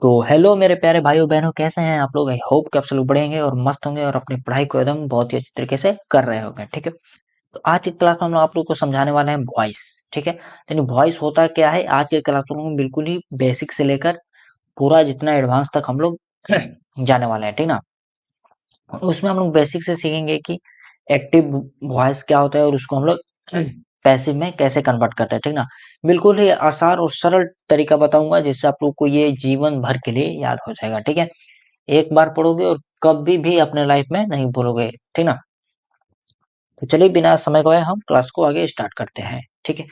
तो हेलो मेरे प्यारे भाइयों बहनों, कैसे हैं आप लोग। आई होप कि आप सब लोग बढ़ेंगे और मस्त होंगे और अपनी पढ़ाई को एकदम बहुत ही अच्छी तरीके से कर रहे होंगे। ठीक है, तो आज की क्लास में हम लोग आप लोग को समझाने वाले हैं वॉइस। ठीक है, यानी वॉइस होता क्या है। आज के क्लास में हम बिल्कुल ही बेसिक से लेकर पूरा जितना एडवांस तक हम लोग जाने वाले हैं। ठीक ना, उसमें हम लोग बेसिक से सीखेंगे कि एक्टिव वॉइस क्या होता है और उसको हम लोग पैसिव में कैसे कन्वर्ट करते हैं। ठीक ना, बिल्कुल ही आसान और सरल तरीका बताऊंगा जिससे आप लोग को ये जीवन भर के लिए याद हो जाएगा। ठीक है, एक बार पढ़ोगे और कभी भी अपने लाइफ में नहीं भूलोगे। ठीक ना, तो चलिए बिना समय गवाए हम क्लास को आगे स्टार्ट करते हैं। ठीक है,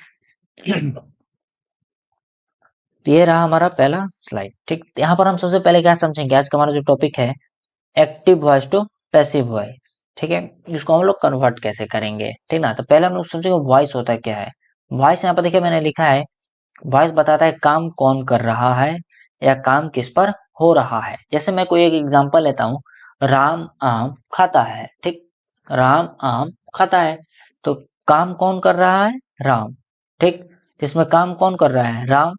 तो ये रहा हमारा पहला स्लाइड। ठीक, यहाँ पर हम सबसे पहले क्या समझेंगे, आज का हमारा जो टॉपिक है active voice to passive voice. ठीक है, इसको हम लोग कन्वर्ट कैसे करेंगे। ठीक ना, तो पहले हम लोग समझेंगे वॉइस होता क्या है। वॉइस यहाँ पर देखिए मैंने लिखा है, वॉइस बताता है काम कौन कर रहा है या काम किस पर हो रहा है। जैसे मैं कोई एक एग्जांपल लेता हूँ, राम आम खाता है। ठीक, राम आम खाता है, तो काम कौन कर रहा है, राम। ठीक, इसमें काम कौन कर रहा है, राम।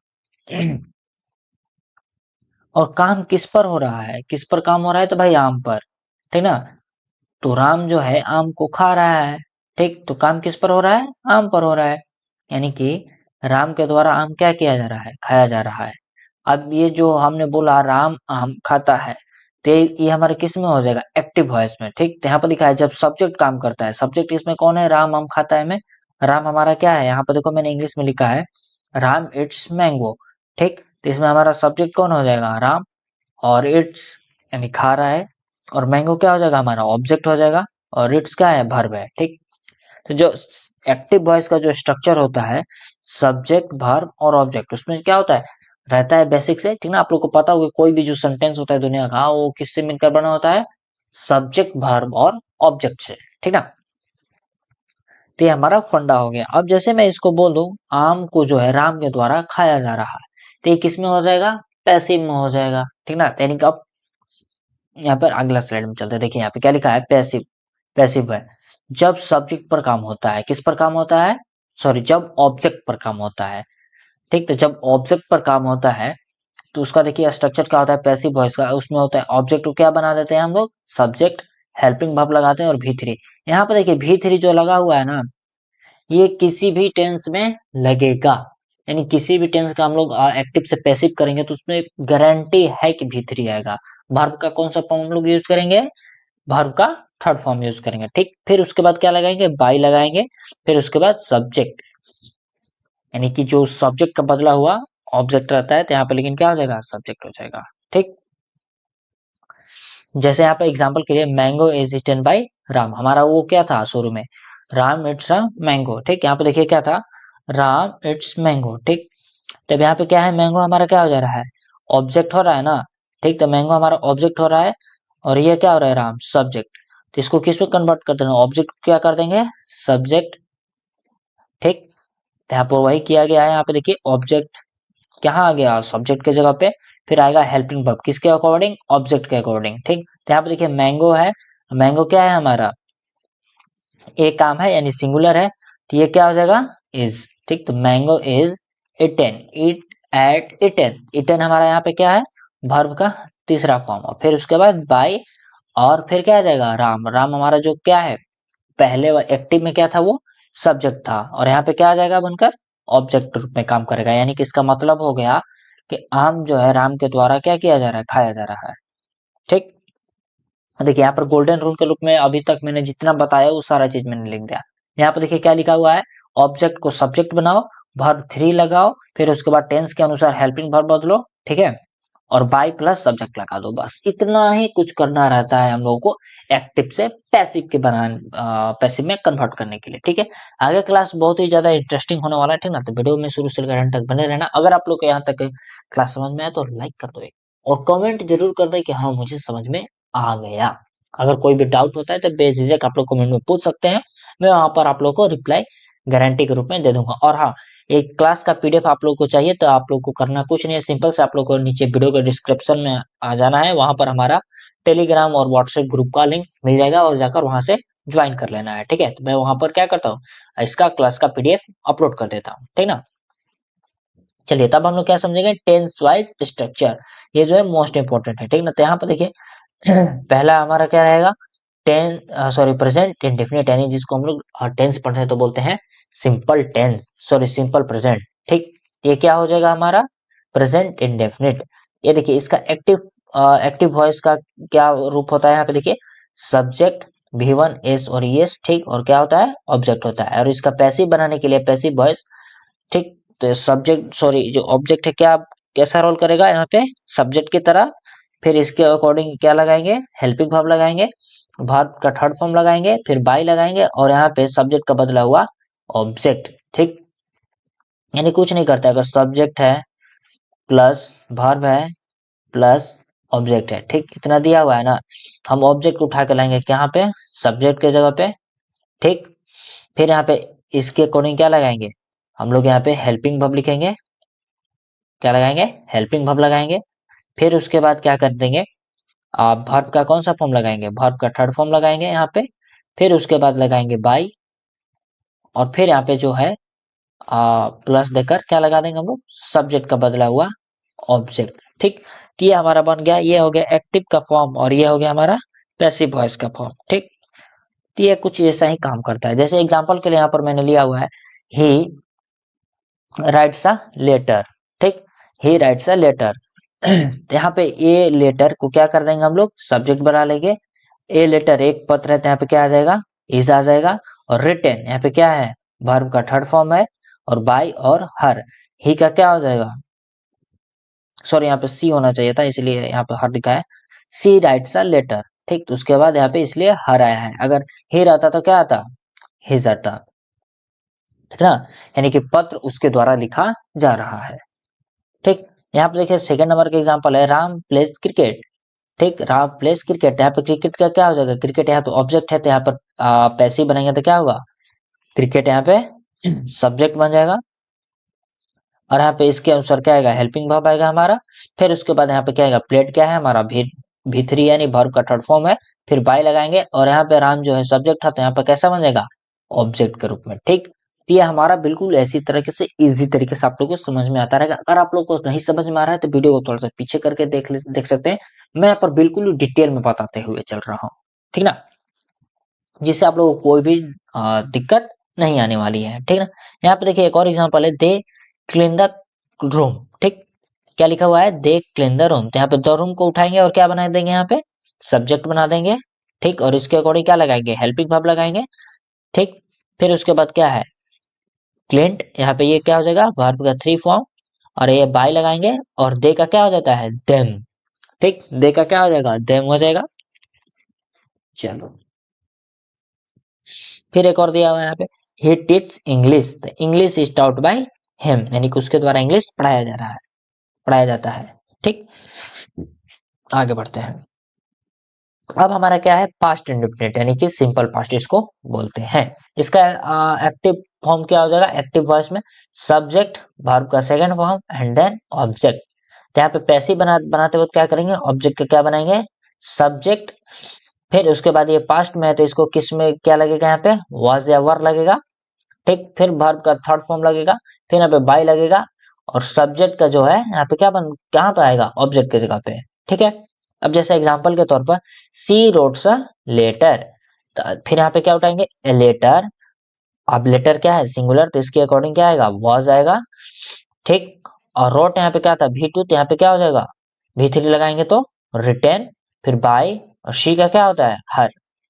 और काम किस पर हो रहा है, किस पर काम हो रहा है, तो भाई आम पर। ठीक ना, तो राम जो है आम को खा रहा है। ठीक, तो काम किस पर हो रहा है, आम पर हो रहा है। यानी कि राम के द्वारा आम क्या किया जा रहा है, खाया जा रहा है। अब ये जो हमने बोला राम आम खाता है, तो ये हमारे किस में हो जाएगा, एक्टिव वॉइस में। ठीक, तो यहाँ पर लिखा है जब सब्जेक्ट काम करता है। सब्जेक्ट इसमें कौन है, राम आम खाता है में राम हमारा क्या है, यहाँ पर देखो मैंने इंग्लिश में लिखा है राम इट्स मैंगो। ठीक, तो इसमें हमारा सब्जेक्ट कौन हो जाएगा, राम, और इट्स यानी खा रहा है, और मैंगो क्या हो जाएगा, हमारा ऑब्जेक्ट हो जाएगा, और इट्स क्या है, वर्ब है। ठीक, तो जो एक्टिव वॉइस का जो स्ट्रक्चर होता है, सब्जेक्ट वर्ब और ऑब्जेक्ट, उसमें क्या होता है, रहता है बेसिक से। ठीक ना, आप लोग को पता होगा कोई भी जो सेंटेंस होता है दुनिया का, वो किससे मिलकर बना होता है, सब्जेक्ट वर्ब और ऑब्जेक्ट से। ठीक ना, तो ये हमारा फंडा हो गया। अब जैसे मैं इसको बोल दूं आम को जो है राम के द्वारा खाया जा रहा है, तो ये किस में हो जाएगा, पैसिव में हो जाएगा। ठीक ना, यानी कि अब यहाँ पर अगला स्लाइड में चलते हैं। देखिए यहाँ पे क्या लिखा है, पैसिव। पैसिव है जब सब्जेक्ट पर काम होता है, किस पर काम होता है, सॉरी, जब ऑब्जेक्ट पर काम होता है। ठीक, तो जब ऑब्जेक्ट पर काम होता है तो उसका देखिए स्ट्रक्चर क्या होता है, पैसिव वॉइस का। उसमें होता है ऑब्जेक्ट को क्या बना देते हैं हम लोग, सब्जेक्ट, हेल्पिंग वर्ब लगाते हैं और V3। यहाँ पर देखिए V3 जो लगा हुआ है ना, ये किसी भी टेंस में लगेगा। यानी किसी भी टेंस का हम लोग एक्टिव से पैसिव करेंगे तो उसमें गारंटी है कि V3 आएगा। वर्ब का कौन सा फॉर्म हम लोग यूज करेंगे, वर्ब का थर्ड फॉर्म यूज करेंगे। ठीक, फिर उसके बाद क्या लगाएंगे, बाई लगाएंगे, फिर उसके बाद सब्जेक्ट, यानी कि जो सब्जेक्ट का बदला हुआ ऑब्जेक्ट रहता है, तो यहाँ पे लेकिन क्या हो जाएगा, सब्जेक्ट हो जाएगा। ठीक, जैसे यहाँ पे एग्जांपल के लिए mango is eaten by Ram, हमारा वो क्या था शुरू में, राम इट्स अ मैंगो। ठीक, यहाँ पे देखिए क्या था, राम इट्स मैंगो। ठीक, तब यहाँ पे क्या है, मैंगो हमारा क्या हो जा रहा है, ऑब्जेक्ट हो रहा है ना। ठीक, तो मैंगो हमारा ऑब्जेक्ट हो रहा है और ये क्या हो रहा है, राम, सब्जेक्ट। तो इसको किस में कन्वर्ट कर देना, ऑब्जेक्ट क्या कर देंगे, सब्जेक्ट। ठीक, तो यहाँ पर वही किया गया है। यहाँ पे देखिए ऑब्जेक्ट कहाँ आ गया, सब्जेक्ट के जगह पे, फिर आएगा हेल्पिंग वर्ब, किसके अकॉर्डिंग, ऑब्जेक्ट के अकॉर्डिंग। ठीक, तो यहाँ पे देखिए मैंगो है, मैंगो क्या है हमारा, एक काम है यानी सिंगुलर है, तो ये क्या हो जाएगा, इज। ठीक, तो mango is eaten, it at eaten, eaten हमारा यहाँ पे क्या है, वर्ब का तीसरा फॉर्म, और फिर उसके बाद बाय, और फिर क्या आ जाएगा, राम। राम हमारा जो क्या है, पहले एक्टिव में क्या था, वो सब्जेक्ट था, और यहाँ पे क्या आ जाएगा बनकर, ऑब्जेक्ट रूप में काम करेगा। यानी कि इसका मतलब हो गया कि आम जो है राम के द्वारा क्या किया जा रहा है, खाया जा रहा है। ठीक, देखिए यहाँ पर गोल्डन रूल के रूप में अभी तक मैंने जितना बताया वो सारा चीज मैंने लिख दिया। यहाँ पर देखिए क्या लिखा हुआ है, ऑब्जेक्ट को सब्जेक्ट बनाओ, वर्ब 3 लगाओ, फिर उसके बाद टेंस के अनुसार हेल्पिंग वर्ब बदलो। ठीक है, और बाय प्लस सब्जेक्ट लगा दो, बस इतना ही कुछ करना रहता है हम लोगों को एक्टिव से पैसिव के पैसिव में कन्वर्ट करने के लिए। ठीक है, आगे क्लास बहुत ही ज्यादा इंटरेस्टिंग होने वाला है। ठीक ना, तो वीडियो में शुरू से लेकर एंड तक बने रहना। अगर आप लोग को यहाँ तक क्लास समझ में आए तो लाइक कर दो एक, और कमेंट जरूर कर दे कि हाँ मुझे समझ में आ गया। अगर कोई भी डाउट होता है तो बेझिझक आप लोग कमेंट में पूछ सकते हैं, मैं वहां पर आप लोग को रिप्लाई गारंटी के रूप में दे दूंगा। और हाँ, एक क्लास का पीडीएफ आप लोग को चाहिए तो आप लोग को करना कुछ नहीं है, सिंपल से आप लोग को नीचे वीडियो के डिस्क्रिप्शन में आ जाना है, वहां पर हमारा टेलीग्राम और व्हाट्सएप ग्रुप का लिंक मिल जाएगा, और जाकर वहां से ज्वाइन कर लेना है। ठीक है, तो मैं वहां पर क्या करता हूँ, इसका क्लास का पीडीएफ अपलोड कर देता हूँ। ठीक ना, चलिए तब हम लोग क्या समझेंगे, टेंस वाइज स्ट्रक्चर, ये जो है मोस्ट इंपॉर्टेंट है, ठीक ना। तो यहाँ पर देखिए पहला हमारा क्या रहेगा, सॉरी प्रेजेंट इंडेफिनिट, यानी जिसको हम लोग टेंस पढ़ते हैं तो बोलते हैं simple tense, sorry simple present, ठीक। ये क्या हो जाएगा हमारा, प्रेजेंट इंडेफिनिट। ये देखिए इसका एक्टिव वॉइस का क्या रूप होता है, यहाँ पे देखिए सब्जेक्ट V1 S और ES, ठीक, और क्या होता है, ऑब्जेक्ट होता है। और इसका पैसिव बनाने के लिए पैसिव वॉइस, ठीक, तो सब्जेक्ट सॉरी जो ऑब्जेक्ट है क्या कैसा रोल करेगा यहाँ पे, सब्जेक्ट की तरह। फिर इसके अकॉर्डिंग क्या लगाएंगे, हेल्पिंग वर्ब लगाएंगे, वर्ब का थर्ड फॉर्म लगाएंगे, फिर बाई लगाएंगे, और यहाँ पे सब्जेक्ट का बदला हुआ ऑब्जेक्ट, ठीक। यानी कुछ नहीं करता, अगर सब्जेक्ट है प्लस वर्ब है प्लस ऑब्जेक्ट है, ठीक, इतना दिया हुआ है ना, हम ऑब्जेक्ट उठा के लाएंगे यहाँ पे सब्जेक्ट के जगह पे, ठीक। फिर यहाँ पे इसके अकॉर्डिंग क्या लगाएंगे, हम लोग यहाँ पे हेल्पिंग वर्ब लिखेंगे, क्या लगाएंगे, हेल्पिंग वर्ब लगाएंगे। फिर उसके बाद क्या कर देंगे, आप वर्ब का कौन सा फॉर्म लगाएंगे, वर्ब का थर्ड फॉर्म लगाएंगे यहाँ पे। फिर उसके बाद लगाएंगे बाई, और फिर यहाँ पे जो है प्लस देकर क्या लगा देंगे हम लोग, सब्जेक्ट का बदला हुआ ऑब्जेक्ट, ठीक। तो ये हमारा बन गया, ये हो गया एक्टिव का फॉर्म, और ये हो गया हमारा पैसिव वॉइस का फॉर्म, ठीक। तो ये कुछ ऐसा ही काम करता है। जैसे एग्जांपल के लिए यहाँ पर मैंने लिया हुआ है, ही राइट्स अ लेटर, ठीक, ही राइट्स अ लेटर। तो यहाँ पे ए लेटर को क्या कर देंगे हम लोग, सब्जेक्ट बना लेंगे। ए लेटर एक पत्र है, तो यहाँ पे क्या आ जाएगा, इज आ जाएगा। और रिटन यहाँ पे क्या है, वर्ब का थर्ड फॉर्म है। और बाय और हर, ही का क्या हो जाएगा, सॉरी यहाँ पे सी होना चाहिए था, इसलिए यहाँ पे हर लिखा है। सी राइट्स अ लेटर, ठीक। तो उसके बाद यहाँ पे इसलिए हर आया है, अगर ही रहता तो क्या आता, हिज आता, ठीक ना। यानी कि पत्र उसके द्वारा लिखा जा रहा है, ठीक। यहाँ पे देखिए सेकंड नंबर का एग्जांपल है, राम प्लेज क्रिकेट, ठीक, राम प्लेज क्रिकेट। यहाँ पे क्रिकेट का क्या हो जाएगा, क्रिकेट यहाँ पे ऑब्जेक्ट है, तो यहाँ पर पैसिव बनाएंगे तो क्या होगा, क्रिकेट यहाँ पे सब्जेक्ट बन जाएगा। और यहाँ पे इसके अनुसार क्या आएगा, हेल्पिंग वर्ब आएगा हमारा। फिर उसके बाद यहाँ पे क्या आएगा, प्लेट क्या है हमारा, V3 यानी वर्ब का थर्ड फॉर्म है। फिर बाय लगाएंगे, और यहाँ पे राम जो है सब्जेक्ट था, तो यहाँ पे कैसा बन जाएगा, ऑब्जेक्ट के रूप में, ठीक। तो ये हमारा बिल्कुल ऐसी तरीके से इजी तरीके से आप लोगों को समझ में आता रहेगा। अगर आप लोग को नहीं समझ में आ रहा है तो वीडियो को थोड़ा सा पीछे करके देख सकते हैं। मैं यहाँ पर बिल्कुल डिटेल में बताते हुए चल रहा हूँ, ठीक ना, जिससे आप लोगों को कोई भी दिक्कत नहीं आने वाली है, ठीक ना। यहाँ पे देखिए एक और एग्जांपल है, दे क्लीन द रूम, ठीक। क्या लिखा हुआ है, दे क्लीन द रूम। तो यहाँ पे द रूम को उठाएंगे और क्या बना देंगे, यहाँ पे सब्जेक्ट बना देंगे, ठीक। और इसके अकॉर्डिंग क्या लगाएंगे, हेल्पिंग वर्ब लगाएंगे, ठीक। फिर उसके बाद क्या है, क्लिंट, यहाँ पे ये क्या हो जाएगा, वर्ब का थ्री फॉर्म। और ये बाय लगाएंगे, और दे का क्या हो जाता है, देम, ठीक। दे का क्या हो जाएगा, देम हो जाएगा। चलो फिर एक और दिया हुआ है यहाँ पे, he teach English, English is taught by him, यानी कि उसके द्वारा इंग्लिश पढ़ाया जा रहा है, पढ़ाया जाता है, ठीक। आगे बढ़ते हैं। अब हमारा क्या है, पास्ट इंडेफिनिट, यानी कि सिंपल पास्ट इसको बोलते हैं। इसका एक्टिव फॉर्म क्या हो जाएगा, एक्टिव वॉइस में सब्जेक्ट वर्ब का second form and then object. तो यहाँ पे पैसिव बनाते वक्त क्या करेंगे, ऑब्जेक्ट का क्या बनाएंगे, सब्जेक्ट। फिर उसके बाद ये पास्ट में है, तो इसको किस में क्या लगेगा, यहाँ पे वाज या वर लगेगा, ठीक। फिर वर्ब का थर्ड फॉर्म लगेगा, फिर यहाँ पे बाय लगेगा, और सब्जेक्ट का जो है यहाँ पे क्या कहाँ पे आएगा, ऑब्जेक्ट की जगह पे, ठीक है। अब जैसे एग्जांपल के तौर पर, सी रोट्स अ लेटर, फिर यहाँ पे क्या उठाएंगे, ए लेटर। अब लेटर क्या है, सिंगुलर, तो इसके अकॉर्डिंग क्या आएगा, वॉज आएगा, ठीक। और रोट यहाँ पे क्या था, V2, तो यहाँ पे क्या हो जाएगा, V3 लगाएंगे तो रिटेन। फिर बाय, और शी का क्या होता है, हर,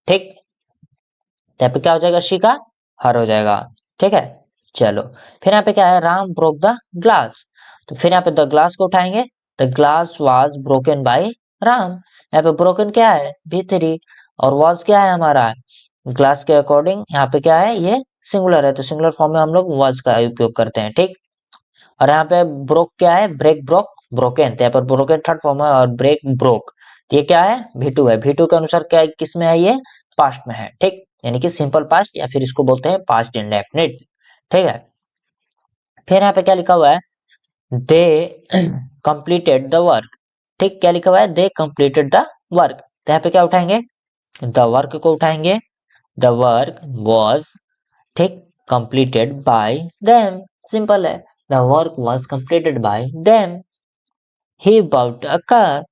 ठीक। तो यहाँ पे क्या हो जाएगा, शी का हर हो जाएगा, ठीक है। चलो फिर यहाँ पे क्या है, राम ब्रोक द ग्लास, तो फिर यहाँ पे द ग्लास को उठाएंगे, the glass was broken by Ram. यहाँ पे ब्रोकन क्या है, V3, और वाज क्या है हमारा, ग्लास के अकॉर्डिंग यहाँ पे क्या है, ये सिंगुलर है, तो सिंगुलर फॉर्म में हम लोग वाज का उपयोग करते हैं, ठीक। और यहाँ पे ब्रोक क्या है, ब्रेक ब्रोक ब्रोकन, तो यहाँ पर ब्रोकन थर्ड फॉर्म है, और ब्रेक ब्रोक, ये क्या है, V2 है। V2 के अनुसार क्या किस में है, ये पास्ट में है, ठीक। यानी कि सिंपल पास्ट, या फिर इसको बोलते हैं पास्ट इंडेफिनिट, ठीक है। फिर यहाँ पे क्या लिखा हुआ है, दे कंप्लीटेड द वर्क, ठीक। क्या लिखा हुआ है, दे कंप्लीटेड द वर्क, तो यहाँ पे क्या उठाएंगे, द वर्क को उठाएंगे, द वर्क वॉज, ठीक, कंप्लीटेड बाय देम, सिंपल है। The work was completed by them. He bought a car.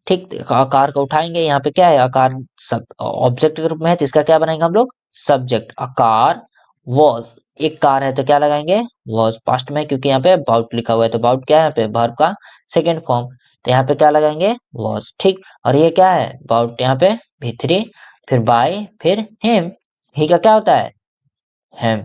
ठीक, कार को उठाएंगे, यहाँ पे क्या है, आकार सब ऑब्जेक्ट के रूप में है, तो इसका क्या बनाएंगे हम लोग, सब्जेक्ट। अ कार वॉज, एक कार है तो क्या लगाएंगे, वॉज पास्ट में, क्योंकि यहाँ पे बाउट लिखा हुआ है, तो बाउट क्या है यहाँ पे, वर्ब का सेकेंड फॉर्म, तो यहाँ पे क्या लगाएंगे, वॉज। ठीक, और ये क्या है, बाउट यहाँ पे V3, फिर बाय, फिर हिम। ही का क्या होता है, हिम।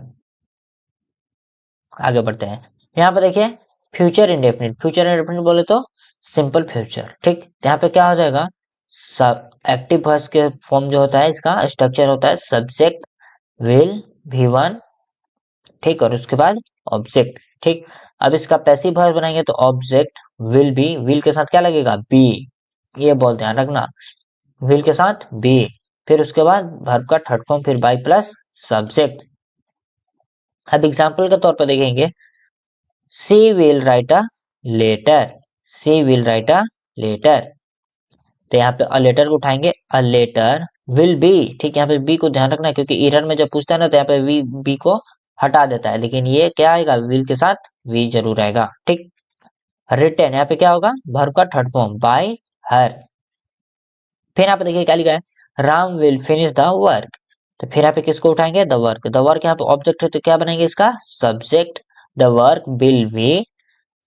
आगे बढ़ते हैं, यहाँ पे देखिए फ्यूचर इंडेफिनिट। फ्यूचर इंडेफिनिट बोले तो सिंपल फ्यूचर। ठीक, यहाँ पे क्या हो जाएगा, सब एक्टिव वॉइस के फॉर्म जो होता है, इसका स्ट्रक्चर होता है सब्जेक्ट विल V1, ठीक, और उसके बाद ऑब्जेक्ट। ठीक, अब इसका पैसिव वॉइस बनाएंगे तो ऑब्जेक्ट विल बी, विल के साथ क्या लगेगा, बी, ये बहुत ध्यान रखना, विल के साथ बी, फिर उसके बाद वर्ब का थर्ड फॉर्म, फिर बाई प्लस सब्जेक्ट। अब एग्जाम्पल के तौर पर देखेंगे, she will write a letter, she will write a letter, तो यहाँ पे अ लेटर को उठाएंगे, अ लेटर विल बी। ठीक, यहाँ पे बी को ध्यान रखना, क्योंकि एरर में जब पूछता है ना, तो यहाँ पे वी बी को हटा देता है, लेकिन ये क्या आएगा, विल के साथ वी जरूर आएगा। ठीक, रिटन, यहाँ पे क्या होगा, वर्ब का थर्ड फॉर्म बाय हर। फिर यहाँ पे देखिए क्या लिखा है, Ram will finish the work, तो फिर यहाँ पे किसको उठाएंगे, द वर्क। द वर्क यहाँ पे ऑब्जेक्ट है, तो क्या बनाएंगे इसका subject, the work will be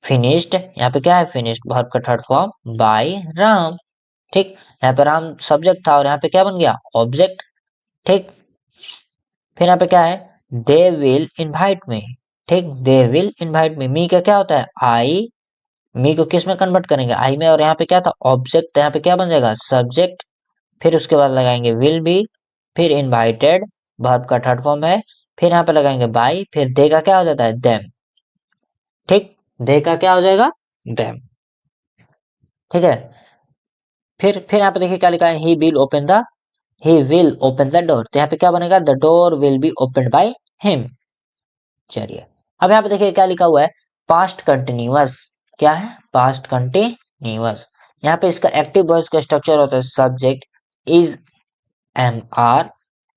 finished, यहाँ पे क्या है, फिनिश्ड वर्ब का थर्ड फॉर्म बाय राम। ठीक, यहाँ पे राम सब्जेक्ट था और यहाँ पे क्या बन गया, ऑब्जेक्ट। ठीक, फिर यहाँ पे क्या है, दे विल इनवाइट मी। ठीक, दे विल इनवाइट मी, मी का क्या होता है, आई, मी को किस में कन्वर्ट करेंगे, आई में, और यहाँ पे क्या था, ऑब्जेक्ट, तो यहाँ पे क्या बन जाएगा, सब्जेक्ट, फिर उसके बाद लगाएंगे विल बी, फिर इनवाइटेड वर्ब का थर्ड फॉर्म है, फिर यहाँ पे लगाएंगे बाई, फिर दे का क्या हो जाता है, देम। ठीक, दे का क्या हो जाएगा, देम। ठीक है, फिर यहाँ पे देखिए क्या लिखा है, he will open the, he will open the door, तो यहाँ पे क्या बनेगा, the door will be open by him. चलिए, अब यहाँ पे देखिए क्या लिखा हुआ है, पास्ट कंटिन्यूअस। क्या है, पास्ट कंटिन्यूअस। यहाँ पे इसका एक्टिव वॉइस का स्ट्रक्चर होता है subject is am are,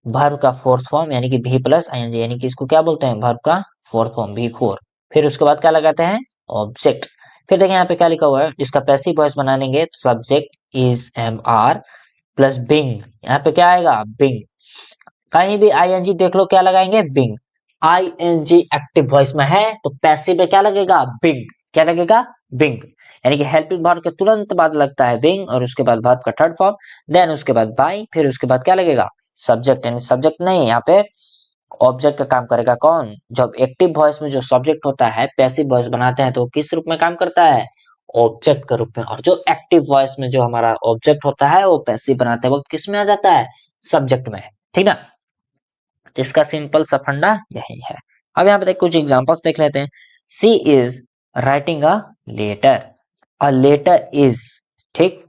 verb का फोर्थ फॉर्म यानी कि भी प्लस आईएनजी, यानी कि इसको क्या बोलते हैं, वर्ब का फोर्थ फॉर्म V4, फिर उसके बाद क्या लगाते हैं, ऑब्जेक्ट। फिर देखिए यहाँ पे क्या लिखा हुआ है, इसका पैसिव वॉइस बनाएंगे, subject is am are plus being, यहाँ पे क्या आएगा, बिंग। कहीं भी आईएनजी देख लो, क्या लगाएंगे, बिंग। आईएनजी एक्टिव वॉइस में है तो पैसिव में क्या लगेगा, बिंग। क्या लगेगा, बिंग, यानी कि हेल्पिंग वर्ब के तुरंत बाद लगता है बिंग, और उसके बाद वर्ब का थर्ड फॉर्म, देन उसके बाद बाय, फिर उसके बाद क्या लगेगा, सब्जेक्ट। यानी सब्जेक्ट नहीं, यहाँ पे ऑब्जेक्ट का काम करेगा कौन, जब एक्टिव वॉइस में जो सब्जेक्ट होता है पैसिव वॉइस बनाते हैं तो किस रूप में काम करता है, ऑब्जेक्ट के रूप में, और जो एक्टिव वॉइस में जो हमारा ऑब्जेक्ट होता है वो पैसिव बनाते वक्त किस में आ जाता है, सब्जेक्ट में। ठीक ना, तो इसका सिंपल सा फंडा यही है। अब यहाँ पे देख कुछ एग्जांपल्स देख लेते हैं, she is writing a letter, a letter is. ठीक,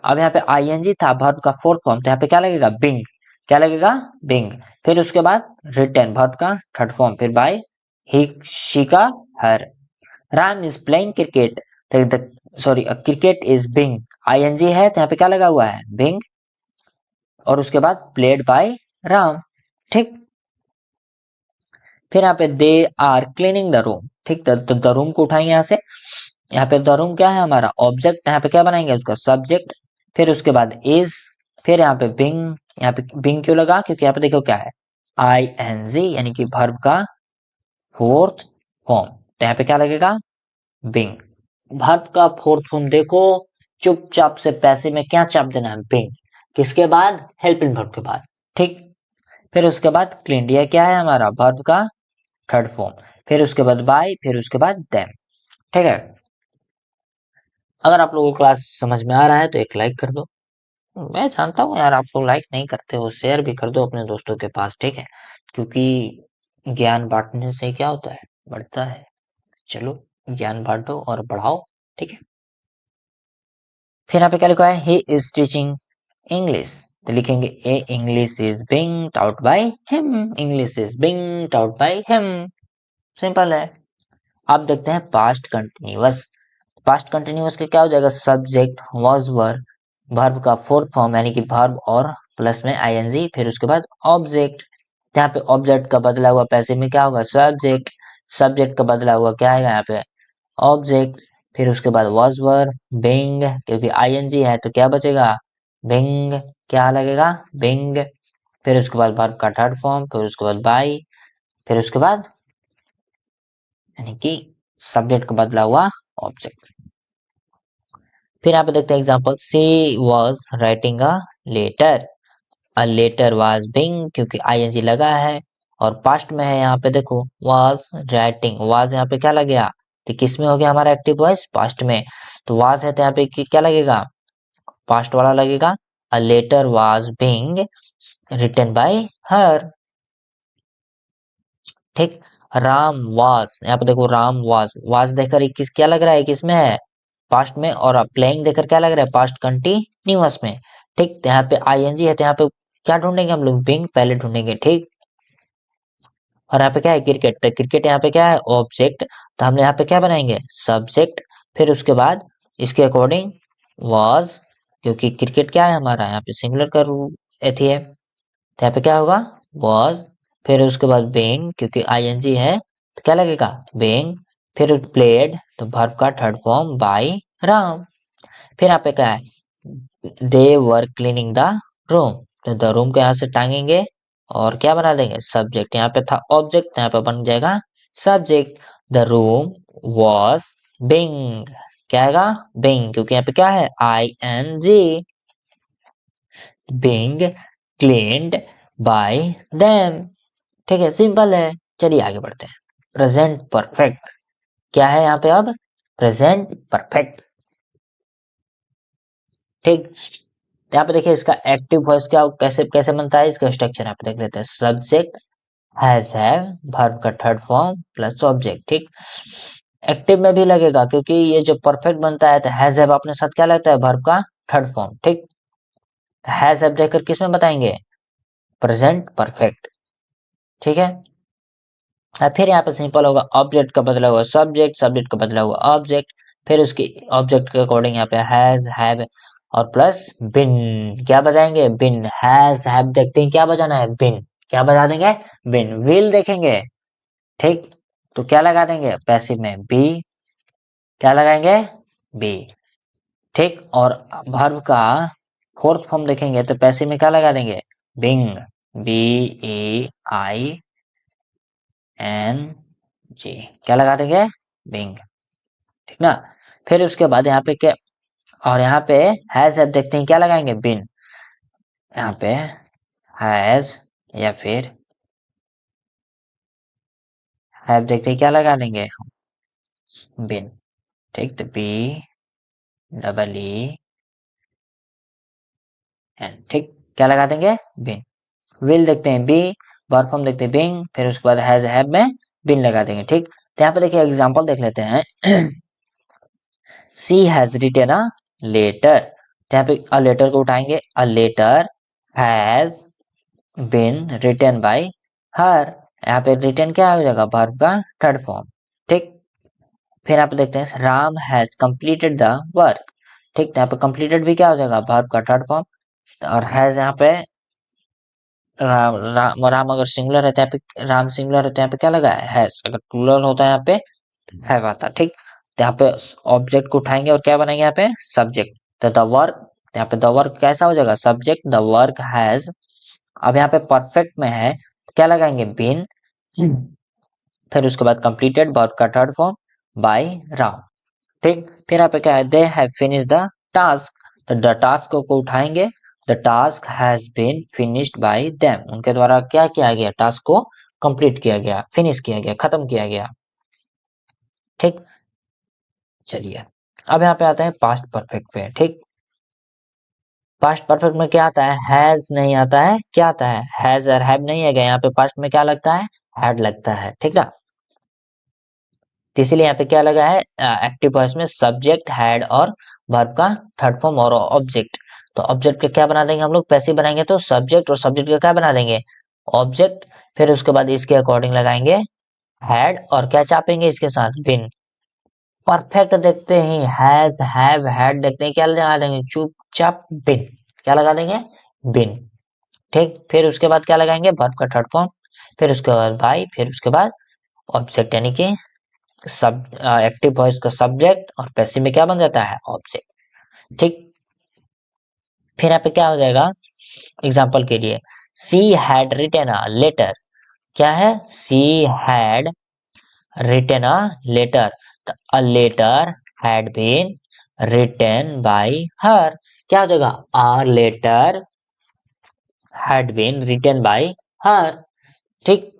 अब यहाँ पे आईएनजी था वर्ब का फोर्थ फॉर्म, तो यहाँ पे क्या लगेगा, बिंग। क्या लगेगा, बिंग, फिर उसके बाद रिटन वर्ब का थर्ड फॉर्म, फिर बाय, ही, शी का her. Ram is playing cricket, sorry cricket is being, ING है तो यहाँ पे क्या लगा हुआ है, बिंग, और उसके बाद प्लेड बाय राम। ठीक, फिर यहाँ पे they are cleaning the room. ठीक, तो द रूम को उठाएंगे यहाँ से, यहाँ पे द रूम क्या है हमारा ऑब्जेक्ट, यहाँ पे क्या बनाएंगे उसका सब्जेक्ट, फिर उसके बाद इज, फिर यहाँ पे बिंग। यहाँ पे बिंग क्यों लगा, क्योंकि यहाँ पे देखो क्या है, आई एन जी, यानी कि वर्ब का फोर्थ फॉर्म, तो यहाँ पे क्या लगेगा, बिंग। वर्ब का फोर्थ फॉर्म देखो, चुपचाप से पैसे में क्या चाप देना है, बिंग, किसके बाद, हेल्पिंग वर्ब के बाद। ठीक, फिर उसके बाद क्लीन, यह क्या है हमारा वर्ब का थर्ड फॉर्म, फिर उसके बाद बाय, फिर उसके बाद देम। ठीक है, अगर आप लोगों को क्लास समझ में आ रहा है तो एक लाइक कर दो। मैं जानता हूँ यार आप लोग लाइक नहीं करते हो, शेयर भी कर दो अपने दोस्तों के पास। ठीक है, क्योंकि ज्ञान बांटने से क्या होता है, बढ़ता है। चलो, ज्ञान बांटो और बढ़ाओ। ठीक है, फिर यहाँ पे क्या लिखा है, ही इज टीचिंग इंग्लिश, तो लिखेंगे a English is being taught by him, English is being taught by him. Simple है। अब देखते हैं पास्ट कंटिन्यूअस। पास्ट कंटिन्यूअस के क्या हो जाएगा, सब्जेक्ट वाज वर, वर्ब का फोर्थ फॉर्म यानी कि वर्ब और प्लस में आईएनजी, फिर उसके बाद ऑब्जेक्ट। यहाँ पे ऑब्जेक्ट का बदला हुआ पैसिव में क्या होगा, सब्जेक्ट, सब्जेक्ट का बदला हुआ क्या आएगा यहाँ पे, ऑब्जेक्ट। फिर उसके बाद was were, being, क्योंकि आईएनजी है तो क्या बचेगा, being, क्या लगेगा, being। फिर उसके बाद वर्ब का थर्ड फॉर्म, फिर उसके बाद बाई, फिर उसके बाद यानी कि सब्जेक्ट का बदला हुआ ऑब्जेक्ट। फिर यहाँ पे देखते हैं example, she was writing a letter, a letter was being, क्योंकि आईएनजी लगा है और पास्ट में है यहाँ पे देखो, वाज राइटिंग, वाज यहाँ पे क्या लग गया, तो किस में हो गया हमारा एक्टिव वॉइस, पास्ट में। तो वाज है तो यहाँ पे क्या लगेगा, पास्ट वाला लगेगा। A letter was being written by her, ठीक। राम वाज, यहाँ पे देखो राम वाज, वाज देखकर किस क्या लग रहा है, किसमें है, पास्ट में, और प्लेइंग देखकर क्या लग रहा है, पास्ट कंटिन्यूअस में, ठीक। तो यहाँ पे आईएनजी है तो यहाँ पे क्या ढूंढेंगे हम लोग, बिंग पहले ढूंढेंगे, ठीक। और यहाँ पे क्या है, क्रिकेट, तो क्रिकेट यहाँ पे क्या है, ऑब्जेक्ट, तो हम यहाँ पे क्या बनाएंगे, सब्जेक्ट। फिर उसके बाद इसके अकॉर्डिंग वाज, क्योंकि क्रिकेट क्या है हमारा यहाँ पे सिंगुलर का एथी है, तो यहाँ पे क्या होगा, वाज। फिर उसके बाद बीइंग, क्योंकि आईएनजी है तो क्या लगेगा, बीइंग। फिर प्लेड, तो वर्ब का थर्ड फॉर्म बाय राम। फिर यहाँ पे क्या है, दे वर क्लीनिंग द रूम, तो द रूम को यहाँ से टांगेंगे और क्या बना देंगे, सब्जेक्ट। यहाँ पे था ऑब्जेक्ट, यहाँ पे बन जाएगा subject. The room was being, क्या आएगा, बिंग, क्योंकि यहाँ पे क्या है, I N G, being cleaned by them, ठीक है, सिंपल है। चलिए आगे बढ़ते हैं, प्रेजेंट परफेक्ट, क्या है यहाँ पे अब, प्रेजेंट परफेक्ट, ठीक। यहाँ पे देखिए इसका एक्टिव वॉइस क्या कैसे कैसे बनता है, इसका स्ट्रक्चर यहाँ पे देख लेते हैं, सब्जेक्ट हैज हैव, वर्ब का थर्ड फॉर्म प्लस ऑब्जेक्ट, ठीक। एक्टिव में भी लगेगा क्योंकि ये जो परफेक्ट बनता है तो हैज हैव अपने साथ क्या लगता है, वर्ब का थर्ड फॉर्म, ठीक। हैज हैव देखकर किस में बताएंगे, प्रेजेंट परफेक्ट, ठीक है। फिर यहाँ पे सिंपल होगा, ऑब्जेक्ट का बदला हुआ सब्जेक्ट, सब्जेक्ट का बदला हुआ ऑब्जेक्ट, फिर उसकी ऑब्जेक्ट के अकॉर्डिंग यहाँ पे हैज हैव और प्लस बिन, क्या बजाएंगे, बिन, हैज हैव देखते हैं क्या बजाना है, बिन, क्या बजा देंगे, बिन। विल देखेंगे, ठीक, तो क्या लगा देंगे, पैसिव में बी, क्या लगाएंगे, बी, ठीक। और वर्ब का फोर्थ फॉर्म देखेंगे तो पैसिव में क्या लगा देंगे, being, B E I N G, क्या लगा देंगे, बिंग, ठीक ना। फिर उसके बाद यहाँ पे क्या, और यहाँ पे हैज अब देखते हैं क्या लगाएंगे, बिन, यहाँ पे हैज या फिर हैव देखते हैं क्या लगा देंगे, बिन, ठीक। तो बी डबल ई एन, ठीक, क्या लगा देंगे, बिन। विल देखते हैं बी, वर्ब फॉर्म देखते हैं बिंग, फिर उसके बाद हैज हैव में बिन लगा देंगे, ठीक। तो यहाँ पे देखिए एग्जांपल देख लेते हैं, she has written a letter, तो यहाँ पे अ लेटर को उठाएंगे, a letter has been written by her, यहाँ पे रिटन क्या हो जाएगा, वर्ब का थर्ड फॉर्म, ठीक। फिर यहाँ पे देखते हैं Ram has completed the work, ठीक, तो यहाँ पे कंप्लीटेड भी क्या हो जाएगा, वर्ब का थर्ड फॉर्म। और हैज यहाँ पे राम अगर सिंगुलर है तो यहाँ पे, राम सिंगुलर है तो यहाँ पे क्या लगा है, हैज, अगर प्लूरल होता है यहाँ पे हैव आता, ठीक। तो यहाँ पे ऑब्जेक्ट को उठाएंगे और क्या बनाएंगे यहाँ पे, सब्जेक्ट, तो द वर्क, यहाँ पे द वर्क कैसा हो जाएगा, सब्जेक्ट, द वर्क हैज। अब यहाँ पे परफेक्ट में है क्या लगाएंगे, बीन, फिर उसके बाद कंप्लीटेड वर्ब का थर्ड फॉर्म बाय राम, ठीक। फिर यहाँ पे क्या है, they have finish the task, तो द टास्क को उठाएंगे, the task has been finished by them, उनके द्वारा क्या किया गया, टास्क को कंप्लीट किया गया, फिनिश किया गया, खत्म किया गया, ठीक। चलिए अब यहाँ पे आते हैं पास्ट परफेक्ट पे, ठीक। पास्ट परफेक्ट में क्या आता है, हैज नहीं आता है, क्या आता है, हैज और हैव नहीं है, यहाँ पे पास्ट में क्या लगता है, हैड लगता है, ठीक ना। तो इसीलिए यहाँ पे क्या लगा है, एक्टिव वॉइस में सब्जेक्ट हैड और वर्ब का थर्ड फॉर्म और ऑब्जेक्ट। तो ऑब्जेक्ट का क्या बना देंगे हम लोग, पैसिव बनाएंगे तो सब्जेक्ट, और सब्जेक्ट का क्या बना देंगे, ऑब्जेक्ट। फिर उसके बाद इसके अकॉर्डिंग लगाएंगे हैड और क्या चापेंगे इसके साथ, बिन। परफेक्ट देखते ही हैज हैव हैड देखते हैं क्या लगा देंगे, चुपचाप बिन, क्या लगा देंगे, बिन, ठीक। फिर उसके बाद क्या लगाएंगे, वर्ब का थर्ड फॉर्म, फिर उसके बाद बाय, फिर उसके बाद ऑब्जेक्ट यानी कि सब एक्टिव वॉइस का सब्जेक्ट और पैसिव में क्या बन जाता है ऑब्जेक्ट। ठीक, फिर यहाँ पे क्या हो जाएगा एग्जाम्पल के लिए, she had written a letter, क्या है she had written a letter, a letter had been written by her, क्या हो जाएगा a letter had been written by her. ठीक,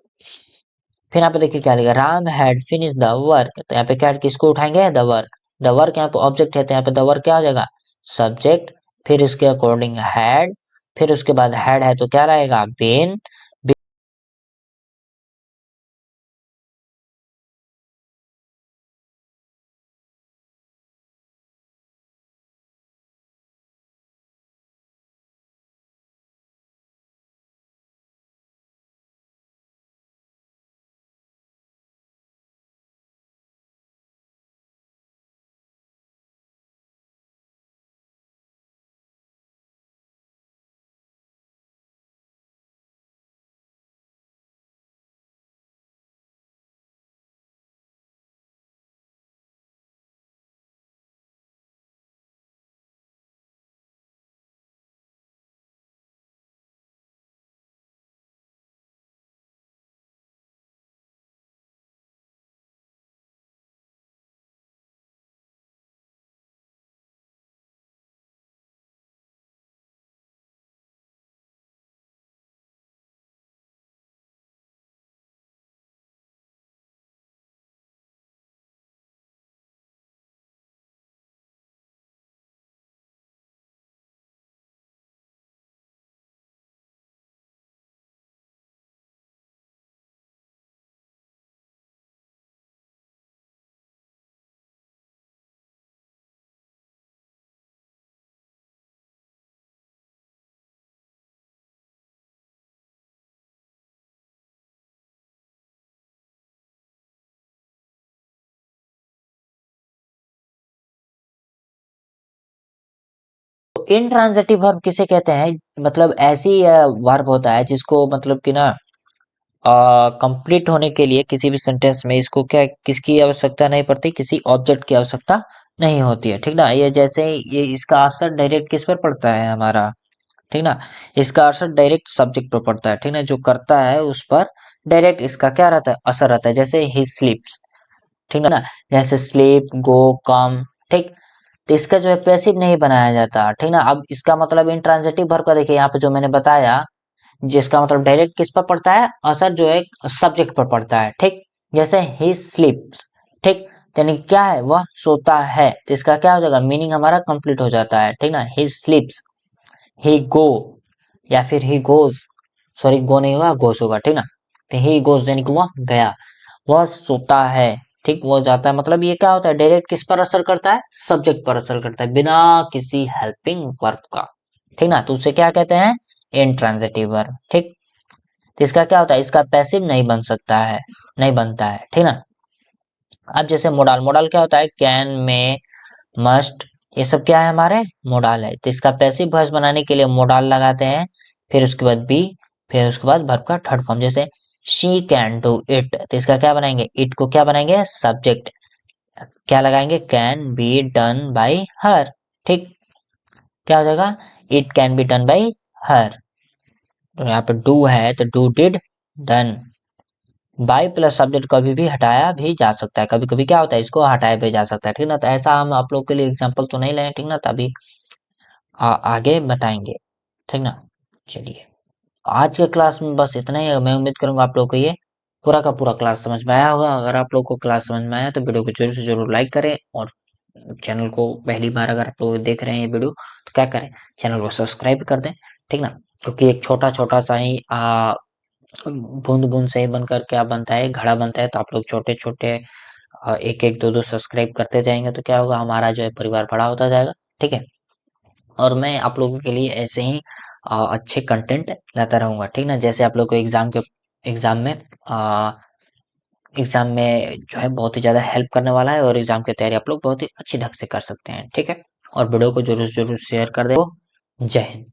फिर यहाँ पे देखिए क्या लिखा, Ram had finish the work, तो यहाँ पे क्या किसको उठाएंगे द वर्क, द वर्क यहाँ पे ऑब्जेक्ट है तो यहाँ पे द वर्क क्या हो जाएगा सब्जेक्ट, फिर इसके अकॉर्डिंग हैड, फिर उसके बाद हैड है तो क्या रहेगा बीन। इंट्रांजिटिव वर्ब किसे कहते हैं, मतलब ऐसी वर्ब होता है जिसको मतलब कि ना कंप्लीट होने के लिए किसी भी सेंटेंस में इसको क्या किसकी आवश्यकता नहीं पड़ती, किसी ऑब्जेक्ट की आवश्यकता नहीं होती है। ठीक ना, ये जैसे ये इसका असर डायरेक्ट किस पर पड़ता है हमारा, ठीक ना, इसका असर डायरेक्ट सब्जेक्ट पर पड़ता है। ठीक ना, जो करता है उस पर डायरेक्ट इसका क्या रहता है असर रहता है, जैसे ही स्लीप्स, ठीक ना, जैसे स्लीप गो कम। ठीक, तो इसका जो है पैसिव नहीं बनाया जाता। ठीक ना, अब इसका मतलब इंट्रांजिटिव वर्ब का देखिए यहाँ पे जो मैंने बताया, जिसका मतलब डायरेक्ट किस पर पड़ता है असर जो है सब्जेक्ट पर पड़ता है। ठीक, जैसे ही स्लीप्स, ठीक, यानी क्या है वह सोता है, तो इसका क्या हो जाएगा मीनिंग हमारा कंप्लीट हो जाता है। ठीक ना, ही स्लीप्स, ही गो या फिर ही गोज, सॉरी गो नहीं होगा गोस होगा। ठीक ना, तो ही गोज यानी कि वह गया, वह सोता है। ठीक, वो जाता है, मतलब ये क्या होता है डायरेक्ट किस पर असर करता है सब्जेक्ट पर असर करता है बिना किसी हेल्पिंग वर्ब का। ठीक ना, तो उसे क्या कहते हैं इंट्रांजिटिव वर्ब। ठीक, तो इसका क्या होता है इसका पैसिव नहीं बन सकता है, नहीं बनता है। ठीक ना, अब जैसे मोडाल, मोडाल क्या होता है कैन में मस्ट, ये सब क्या है हमारे मोडाल है, तो इसका पैसिव वॉइस बनाने के लिए मोडाल लगाते हैं, फिर उसके बाद बी, फिर उसके बाद वर्ब का थर्ड फॉर्म, जैसे शी कैन डू इट, तो इसका क्या बनाएंगे इट को क्या बनाएंगे सब्जेक्ट, क्या लगाएंगे can be done by her. ठीक, क्या हो जाएगा it can be done by हर, तो यहाँ पे डू है तो do did done, by plus subject कभी भी हटाया भी जा सकता है, कभी कभी क्या होता है इसको हटाया भी जा सकता है। ठीक ना, तो ऐसा हम आप लोग के लिए एग्जांपल तो नहीं लाए। ठीक ना, तभी आगे बताएंगे। ठीक ना, चलिए आज के क्लास में बस इतना ही। मैं उम्मीद करूंगा आप लोग को ये पूरा का पूरा क्लास समझ में आया होगा। अगर आप लोग को क्लास समझ में आया तो वीडियो को जरूर से जरूर लाइक करें, और चैनल को पहली बार अगर आप लोग देख रहे हैं ये वीडियो तो क्या करें चैनल को सब्सक्राइब कर दें। ठीक ना, क्योंकि एक छोटा छोटा सा ही बूंद बूंद से ही बनकर क्या बनता है घड़ा बनता है, तो आप लोग छोटे छोटे एक एक दो दो सब्सक्राइब करते जाएंगे तो क्या होगा हमारा जो है परिवार बड़ा होता जाएगा। ठीक है, और मैं आप लोगों के लिए ऐसे ही अच्छे कंटेंट लाता रहूंगा। ठीक ना, जैसे आप लोग को एग्जाम में एग्जाम में जो है बहुत ही ज्यादा हेल्प करने वाला है, और एग्जाम की तैयारी आप लोग बहुत ही अच्छी ढंग से कर सकते हैं। ठीक है, और वीडियो को जरूर जरूर शेयर कर दो। जय हिंद।